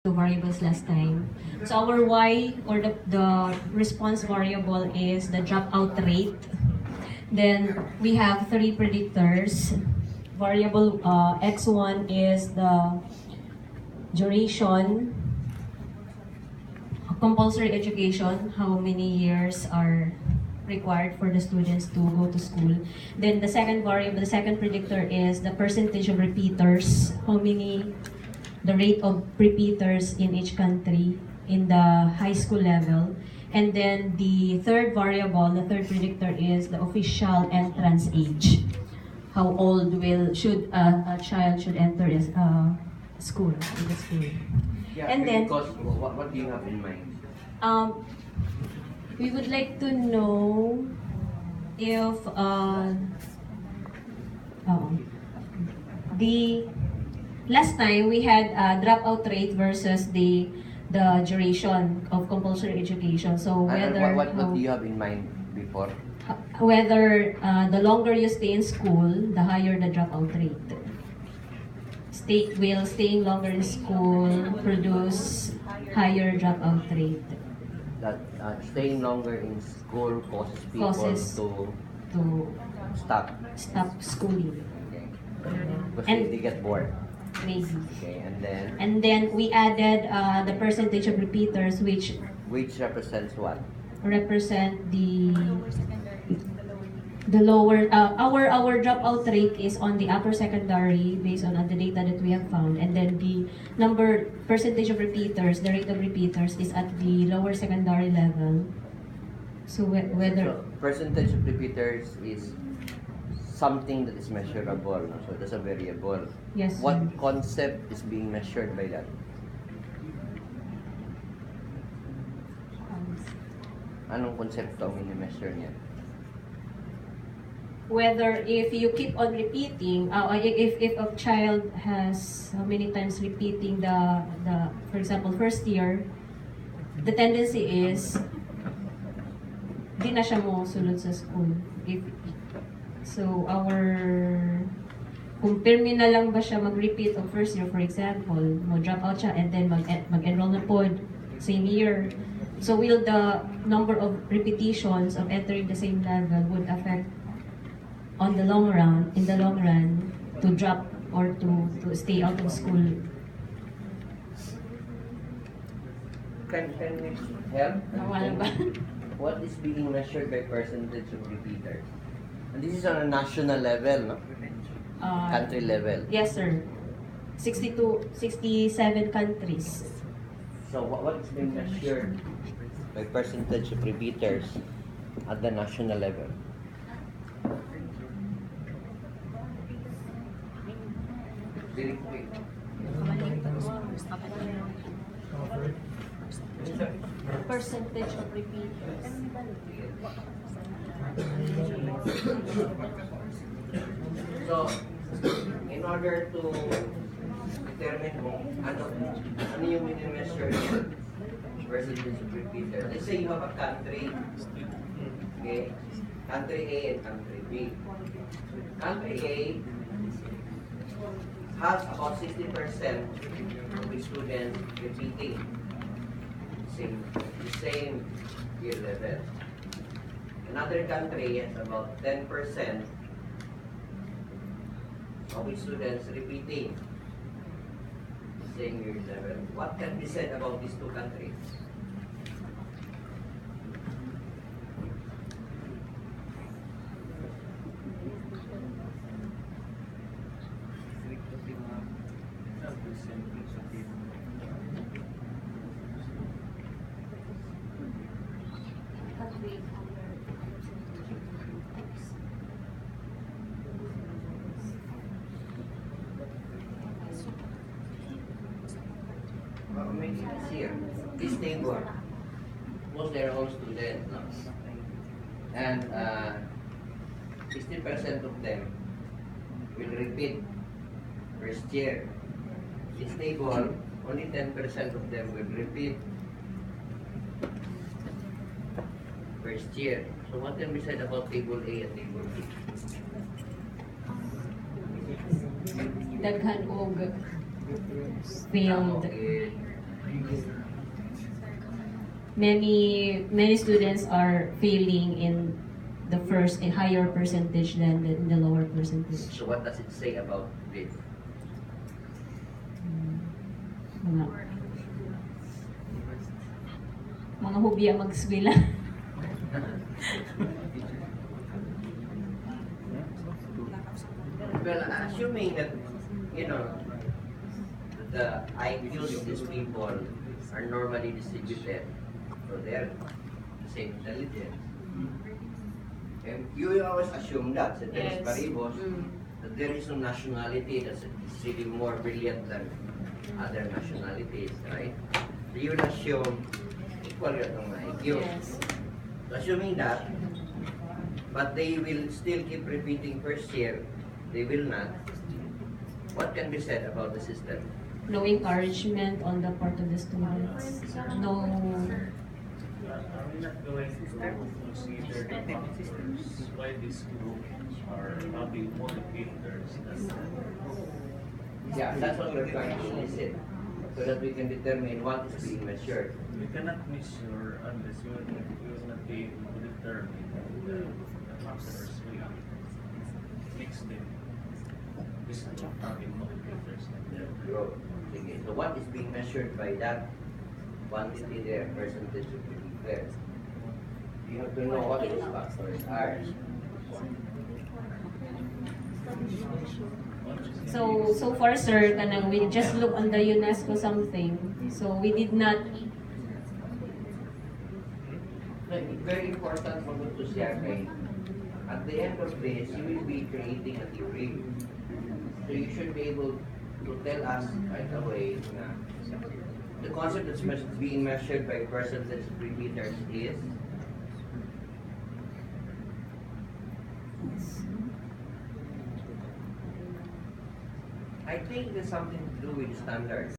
two variables last time. So our y, or the response variable, is the dropout rate. Then we have three predictors. Variable x1 is the duration, compulsory education, how many years are required for the students to go to school. Then the second variable, the second predictor, is the percentage of repeaters, the rate of repeaters in each country in the high school level. And then the third variable, the third predictor, is the official entrance age. How old should a child should enter school, in the school. Yeah, And then, because what do you have in mind? We would like to know if the last time we had dropout rate versus the duration of compulsory education. So whether What do you have in mind before? whether the longer you stay in school, the higher the dropout rate. Will staying longer in school produce higher dropout rate? That staying longer in school causes people To stop stop schooling. because And- they get bored. Maybe. Okay, And then we added the percentage of repeaters, which which represents what? represent the lower our dropout rate is on the upper secondary based on the data that we have found, and then the percentage of repeaters, the rate of repeaters, is at the lower secondary level. So whether So, percentage of repeaters is something that is measurable, no? So that's a variable. yes, What sir. concept is being measured by that? Anong konsepto ang mini-measure niya? Whether if you keep on repeating, if a child has how many times repeating the for example first year, the tendency is di na siya mo sulod sa school. So kung pirmi na lang ba siya mag-repeat of first year, for example, mo drop out siya and then mag-enroll na po same year. So will the number of repetitions of entering the same level would affect in the long run to drop or to stay out of school? Can we help? Nawala ba? What is being measured by percentage of repeaters? And this is on a national level, no? Country level. Yes, sir. 67 countries. So what is being measured by percentage of repeaters at the national level? Very quick. Percentage of repeaters. So, in order to determine ano yung mini-measure percentage of repeater. Let's say you have a country, okay? Country A and country B. Country A has about 60% of the students repeating the same year level. Another country has about 10% of the students repeating the same year level. What can be said about these two countries? Make it easier. This neighbor was their own student, no? And 60% of them will repeat first year. This neighbor, only 10% of them will repeat first year. So what can be said about table A and table B? Daghan og failed. Okay. many students are failing in the first, a higher percentage than the lower percentage. So what does it say about this? Mga hobya mag-eskwela. Well, assuming that, you know, the IQs of these people are normally distributed, so they're the same intelligence. And you always assume that, so there is Yes. paribos, that there is no nationality that's really more brilliant than other nationalities, right? So you will assume equal yun ang IQ. Yes. So assuming that, but they will still keep repeating first year, they will not. What can be said about the system? No encouragement on the part of the students. No. Are we not going to consider the factors why this group are having more repeaters than Yeah, that's what we're trying to elicit, so that we can determine what is being measured. we cannot measure unless we will not be able to determine the factors we mix them. This is not having more repeaters than the Growth. Okay, so what is being measured by that quantity there, percentage of repeater? You have to know what those factors are. So far, sir, kanang we just look on the UNESCO something. So we did not. Very important for you to share, okay? At the end of this, you will be creating a theory. So you should be able to tell us right away na the concept that's being measured by percentage of repeaters is I think there's something to do with standards.